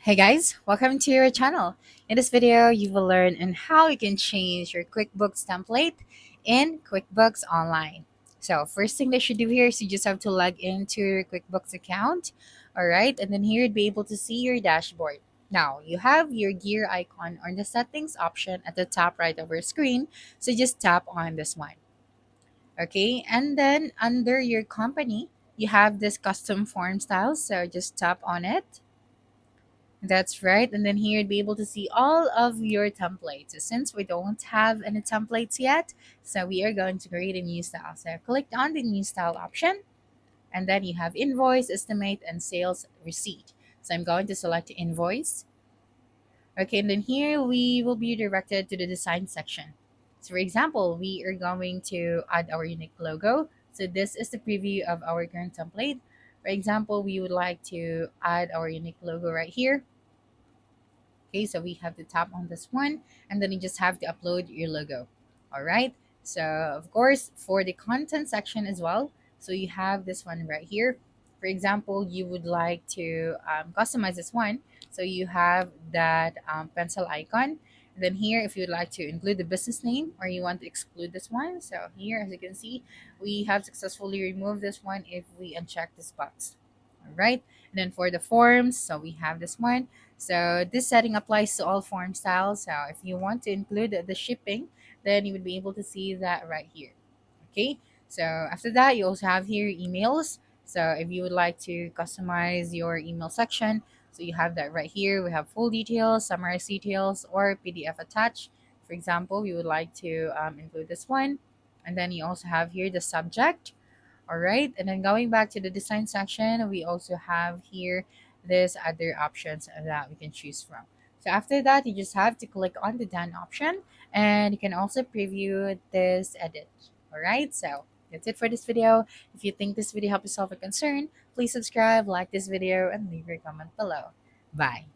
Hey guys, welcome to your channel. In this video, you will learn on how you can change your QuickBooks template in QuickBooks Online. So first thing that you do here is you just have to log into your QuickBooks account. All right, and then here you'd be able to see your dashboard. Now you have your gear icon or the settings option at the top right of your screen. So just tap on this one. Okay, and then under your company, you have this custom form style. So just tap on it. That's right. And then here you'd be able to see all of your templates. So since we don't have any templates yet, so we are going to create a new style. So click on the new style option, and then you have invoice, estimate, and sales receipt. So I'm going to select invoice. Okay, and then here we will be directed to the design section. So for example, we are going to add our unique logo. So this is the preview of our current template. For example, we would like to add our unique logo right here. Okay, so we have to tap on this one, and then you just have to upload your logo. All right. So of course, for the content section as well, so you have this one right here. For example, you would like to customize this one. So you have that pencil icon. And then here, if you'd like to include the business name or you want to exclude this one. So here, as you can see, we have successfully removed this one if we uncheck this box. All right. And then for the forms, so we have this one. So this setting applies to all form styles. So if you want to include the shipping, then you would be able to see that right here. Okay. So after that, you also have here emails. So if you would like to customize your email section, so you have that right here. We have full details, summarized details, or PDF attached. For example, we would like to include this one. And then you also have here the subject. All right, and then going back to the design section, we also have here this other options that we can choose from. So after that, you just have to click on the done option, and you can also preview this edit. All right, so that's it for this video. If you think this video helped you solve a concern, please subscribe, like this video, and leave your comment below. Bye.